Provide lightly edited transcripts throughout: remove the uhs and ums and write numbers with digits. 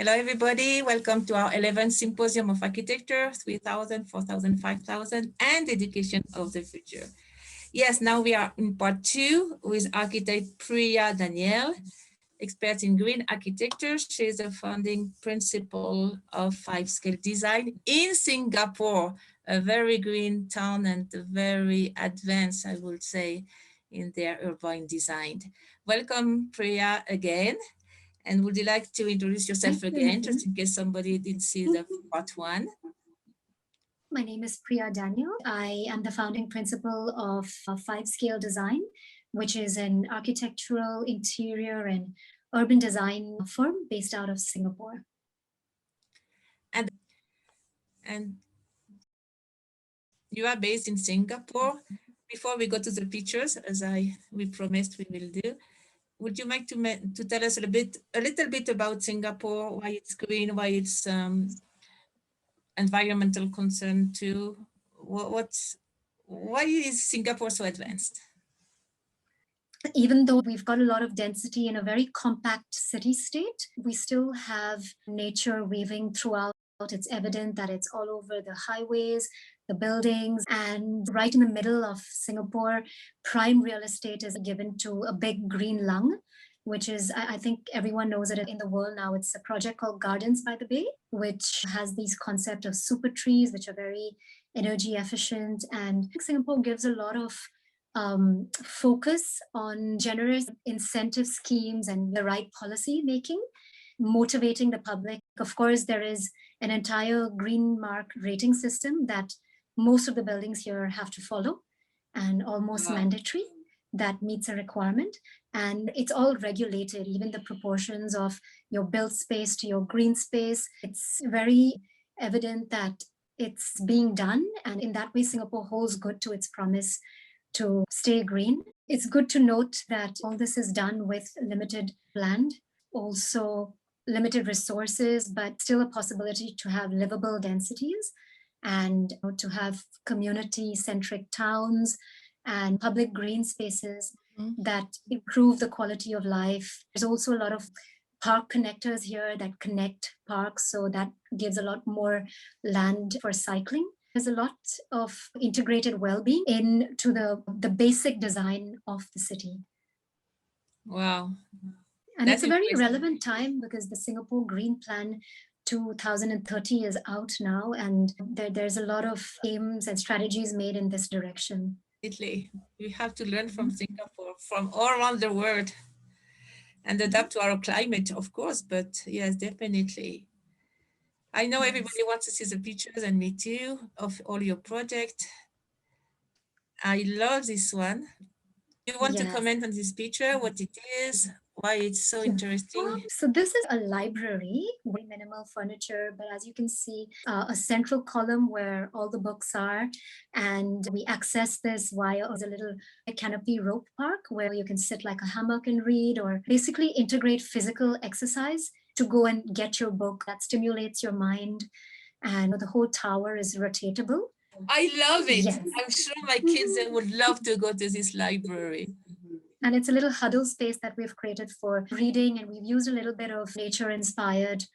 Hello, everybody. Welcome to our 11th Symposium of Architecture, 3000, 4000, 5000, and Education of the Future. Yes, now we are in part 2 with architect Priya Daniel, expert in green architecture. She is a founding principal of 5-scale design in Singapore, a very green town and very advanced, I would say, in their urban design. Welcome, Priya, again. And would you like to introduce yourself again, just in case somebody didn't see the part 1? My name is Priya Daniel. I am the founding principal of 5-scale design, which is an architectural, interior, and urban design firm based out of Singapore. And you are based in Singapore. Before we go to the pictures, as we promised we will do, would you like to tell us a little bit about Singapore, why it's green, why it's environmental concern too? Why is Singapore so advanced? Even though we've got a lot of density in a very compact city state, we still have nature weaving throughout. It's evident that it's all over the highways, the buildings, and right in the middle of Singapore, prime real estate is given to a big green lung, which is, I think everyone knows it in the world now. It's a project called Gardens by the Bay, which has these concept of super trees, which are very energy efficient. And Singapore gives a lot of focus on generous incentive schemes and the right policy making, motivating the public. Of course, there is an entire green mark rating system that most of the buildings here have to follow, and almost mandatory, that meets a requirement. And it's all regulated, even the proportions of your built space to your green space. It's very evident that it's being done. And in that way, Singapore holds good to its promise to stay green. It's good to note that all this is done with limited land, also limited resources, but still a possibility to have livable densities and to have community-centric towns and public green spaces that improve the quality of life. There's also a lot of park connectors here that connect parks, so that gives a lot more land for cycling. There's a lot of integrated well-being into the basic design of the city. Wow. And it's a very relevant time because the Singapore Green Plan 2030 is out now, and there's a lot of aims and strategies made in this direction. We have to learn from Singapore, from all around the world, and adapt to our climate, of course, but yes, definitely. I know everybody wants to see the pictures, and me too, of all your projects. I love this one. You want to comment on this picture, what it is, why it's so interesting? So this is a library with minimal furniture, but as you can see, a central column where all the books are. And we access this via a little canopy rope park where you can sit like a hammock and read, or basically integrate physical exercise to go and get your book that stimulates your mind. And the whole tower is rotatable. I love it. Yes. I'm sure my kids would love to go to this library. And it's a little huddle space that we've created for reading, and we've used a little bit of nature-inspired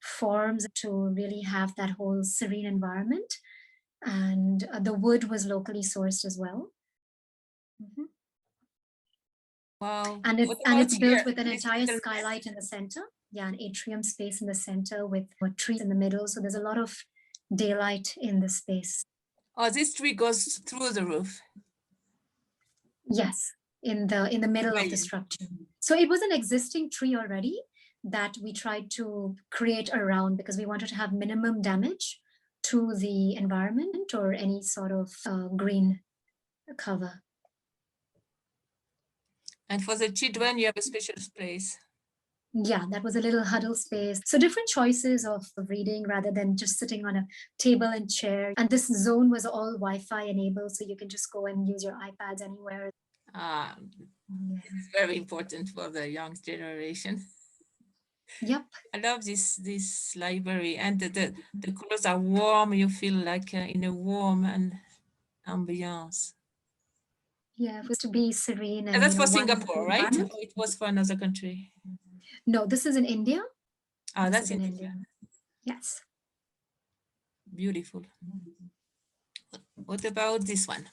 forms to really have that whole serene environment. And the wood was locally sourced as well. Wow. And it's built with an entire skylight in the center. Yeah, an atrium space in the center with trees in the middle. So there's a lot of daylight in the space. Oh, this tree goes through the roof? Yes, in the middle of the structure. So it was an existing tree already that we tried to create around, because we wanted to have minimum damage to the environment or any sort of green cover. And for the children, you have a special place. Yeah, that was a little huddle space. So different choices of reading rather than just sitting on a table and chair. And this zone was all Wi-Fi enabled, so you can just go and use your iPads anywhere. It's very important for the young generation. Yep. I love this library, and the colors are warm. You feel like in a warm and ambiance. Yeah, it was to be serene. And that's for Singapore, right? Or it was for another country? No, this is in India. Oh, This that's is in in India. India. Yes. Beautiful. What about this one?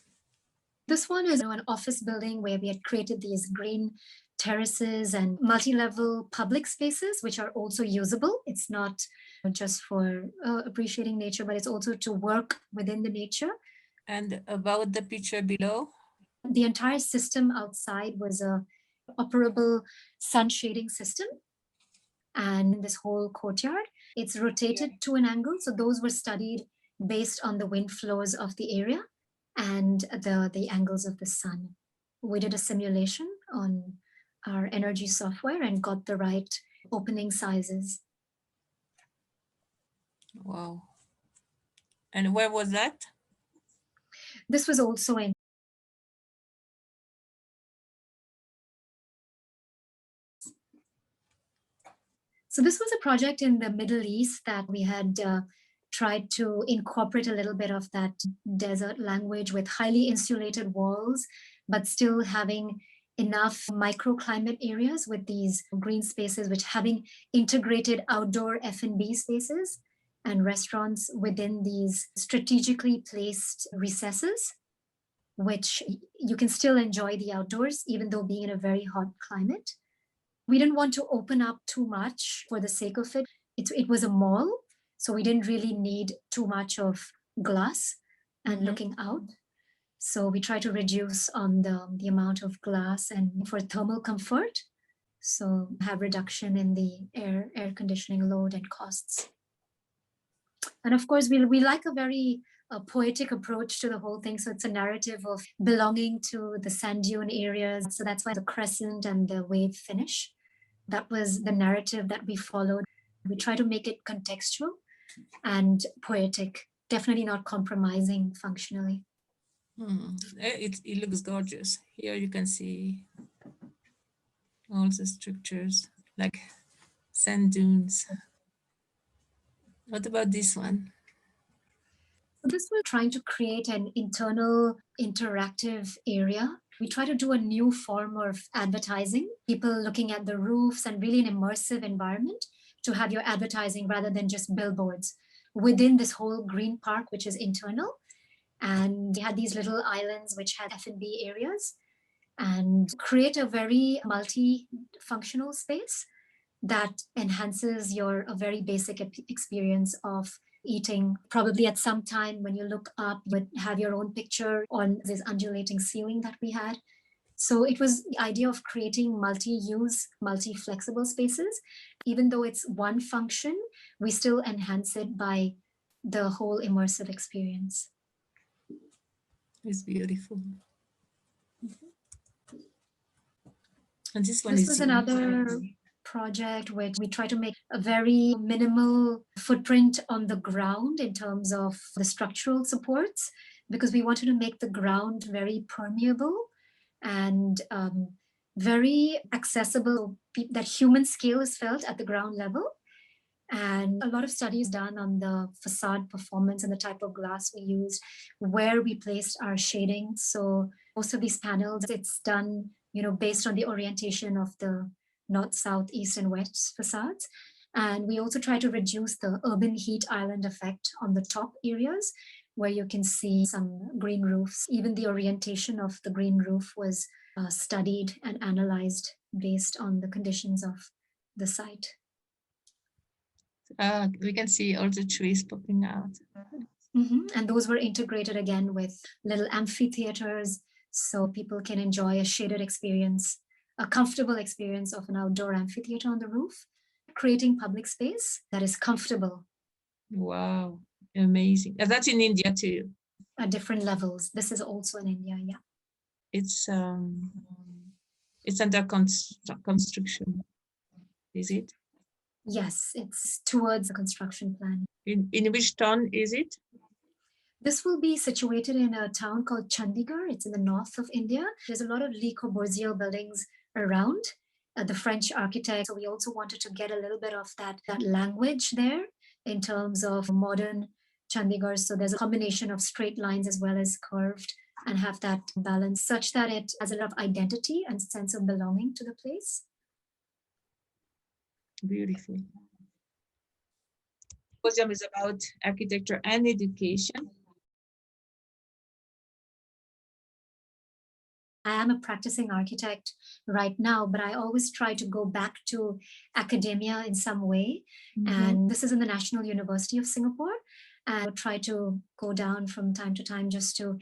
This one is an office building where we had created these green terraces and multi-level public spaces, which are also usable. It's not just for appreciating nature, but it's also to work within the nature. And about the picture below? The entire system outside was a operable sun shading system. And this whole courtyard, it's rotated to an angle. So those were studied based on the wind flows of the area and the angles of the sun. We did a simulation on our energy software and got the right opening sizes. Wow. And where was that? This was also in So this was a project in the Middle East that we had tried to incorporate a little bit of that desert language with highly insulated walls, but still having enough microclimate areas with these green spaces, which having integrated outdoor F&B spaces and restaurants within these strategically placed recesses, which you can still enjoy the outdoors, even though being in a very hot climate. We didn't want to open up too much for the sake of it. It was a mall, so we didn't really need too much of glass and looking out. So we try to reduce on the amount of glass and for thermal comfort. So have reduction in the air conditioning load and costs. And of course, we like a very poetic approach to the whole thing. So it's a narrative of belonging to the sand dune areas. So that's why the crescent and the wave finish. That was the narrative that we followed. We try to make it contextual and poetic, definitely not compromising functionally. It looks gorgeous. Here you can see all the structures like sand dunes. What about this one? So this was trying to create an internal interactive area. We try to do a new form of advertising, people looking at the roofs and really an immersive environment to have your advertising rather than just billboards within this whole green park, which is internal. And we had these little islands which had F&B areas and create a very multi-functional space that enhances a very basic experience of eating. Probably at some time when you look up, you would have your own picture on this undulating ceiling that we had. So it was the idea of creating multi-use, multi-flexible spaces. Even though it's one function, we still enhance it by the whole immersive experience. It's beautiful. And this one was another project which we try to make a very minimal footprint on the ground in terms of the structural supports, because we wanted to make the ground very permeable and very accessible, that human scale is felt at the ground level. And a lot of studies done on the facade performance and the type of glass we used, where we placed our shading. So most of these panels, it's done, based on the orientation of the north, south, east, and west facades. And we also try to reduce the urban heat island effect on the top areas where you can see some green roofs. Even the orientation of the green roof was studied and analyzed based on the conditions of the site. We can see all the trees popping out. And those were integrated again with little amphitheaters, so people can enjoy a shaded experience, a comfortable experience of an outdoor amphitheater on the roof, creating public space that is comfortable. Wow, amazing. And that's in India too. At different levels. This is also in India, yeah. It's under construction, is it? Yes, it's towards the construction plan. In which town is it? This will be situated in a town called Chandigarh. It's in the north of India. There's a lot of Le Corbusier buildings around, the French architect. So we also wanted to get a little bit of that language there in terms of modern Chandigarh. So there's a combination of straight lines as well as curved, and have that balance such that it has a lot of identity and sense of belonging to the place. Beautiful. Symposium is about architecture and education. I am a practicing architect right now, but I always try to go back to academia in some way. And this is in the National University of Singapore. And I would try to go down from time to time just to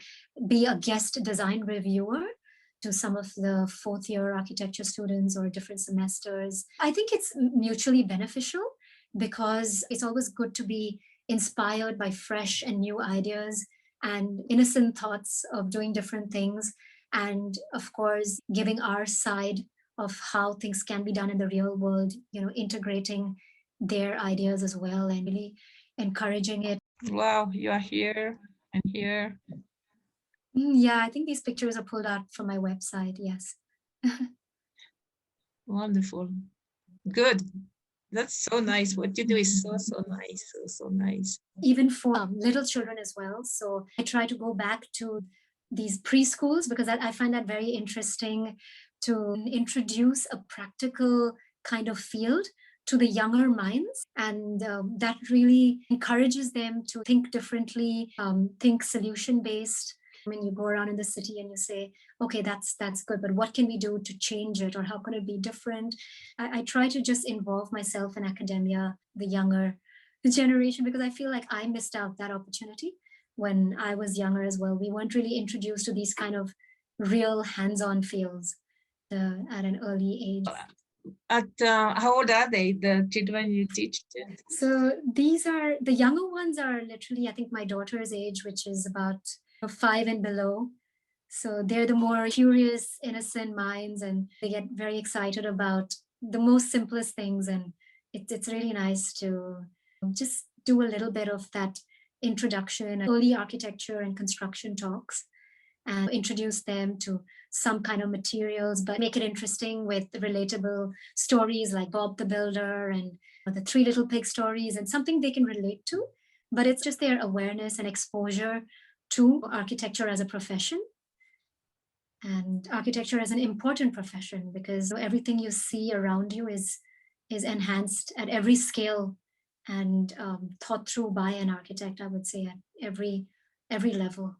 be a guest design reviewer to some of the fourth year architecture students or different semesters. I think it's mutually beneficial because it's always good to be inspired by fresh and new ideas and innocent thoughts of doing different things. And of course, giving our side of how things can be done in the real world, you know, integrating their ideas as well and really encouraging it. Wow, you are here and here. Yeah, I think these pictures are pulled out from my website. Yes. Wonderful. Good. That's so nice. What you do is so nice. So nice. Even for little children as well. So I try to go back to these preschools because I find that very interesting to introduce a practical kind of field to the younger minds. And that really encourages them to think differently, think solution-based. When you go around in the city and you say, okay, that's good, but what can we do to change it? Or how can it be different? I try to just involve myself in academia, the younger generation, because I feel like I missed out that opportunity when I was younger as well. We weren't really introduced to these kind of real hands-on fields at an early age. How old are they, the children you teach? So these are, the younger ones are literally, I think my daughter's age, which is about 5 and below. So they're the more curious, innocent minds, and they get very excited about the most simplest things. And it's really nice to just do a little bit of that introduction, early architecture and construction talks, and introduce them to some kind of materials, but make it interesting with relatable stories like Bob the Builder and the Three Little Pig stories, and something they can relate to. But it's just their awareness and exposure to architecture as a profession. And architecture is an important profession because everything you see around you is enhanced at every scale and thought through by an architect, I would say, at every level.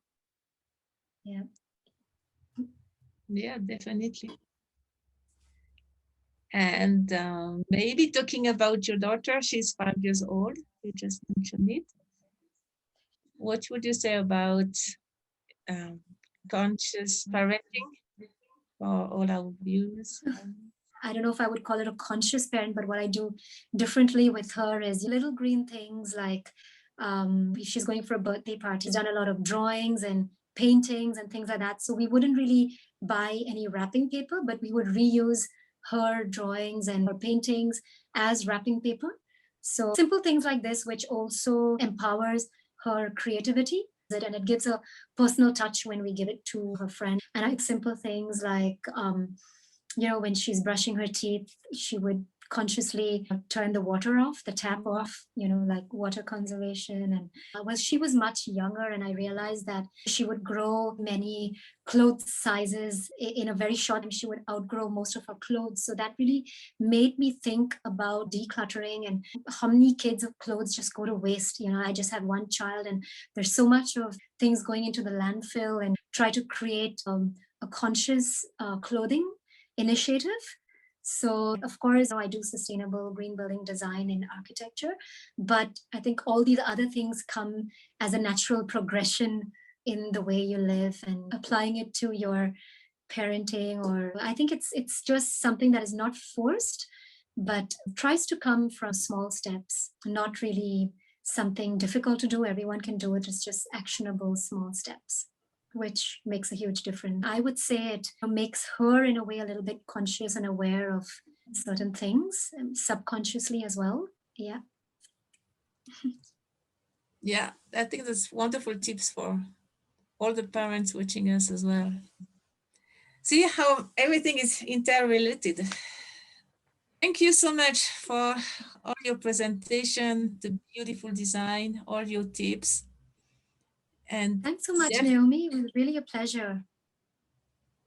Yeah. Yeah, definitely. And maybe talking about your daughter, she's 5 years old. You just mentioned it. What would you say about conscious parenting for all our views? I don't know if I would call it a conscious parent, but what I do differently with her is little green things like she's going for a birthday party. She's done a lot of drawings and paintings and things like that. So we wouldn't really buy any wrapping paper, but we would reuse her drawings and her paintings as wrapping paper. So simple things like this, which also empowers her creativity. And it gives a personal touch when we give it to her friend. And I like simple things like, you know, when she's brushing her teeth, she would consciously turn the water off, the tap off, you know, like water conservation. And she was much younger, and I realized that she would grow many clothes sizes in a very short time. She would outgrow most of her clothes. So that really made me think about decluttering and how many kids of clothes just go to waste. You know, I just have one child, and there's so much of things going into the landfill, and try to create a conscious clothing initiative. So of course, I do sustainable green building design in architecture, but I think all these other things come as a natural progression in the way you live, and applying it to your parenting, or I think it's just something that is not forced, but tries to come from small steps, not really something difficult to do. Everyone can do it. It's just actionable small steps, which makes a huge difference. I would say it makes her in a way a little bit conscious and aware of certain things, subconsciously as well. Yeah. Yeah, I think that's wonderful tips for all the parents watching us as well. See how everything is interrelated. Thank you so much for all your presentation, the beautiful design, all your tips. And thanks so much, Naomi. It was really a pleasure.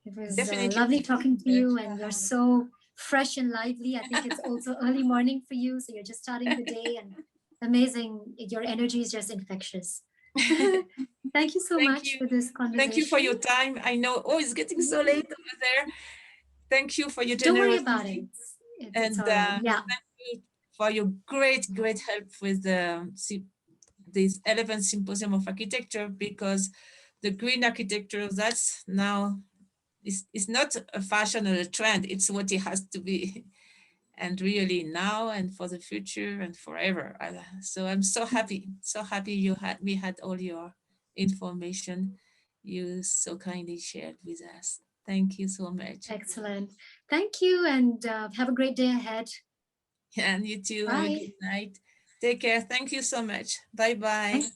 It was lovely talking to you, and you're so fresh and lively. I think it's also early morning for you, so you're just starting the day, and Amazing. Your energy is just infectious. Thank you so Thank much you. for this Thank you for conversation. your time. I know, oh, it's getting so late over there. Thank you for your Don't worry about it. generosity. It's And all right. Yeah. thank you for your great, great help with this 11th Symposium of Architecture, because the green architecture, that's now, it's not a fashion or a trend, it's what it has to be. And really now and for the future and forever. So I'm so happy we had all your information you so kindly shared with us. Thank you so much. Excellent. Thank you, and have a great day ahead. And you too, have a Bye. good night. Take care. Thank you so much. Bye bye. Thank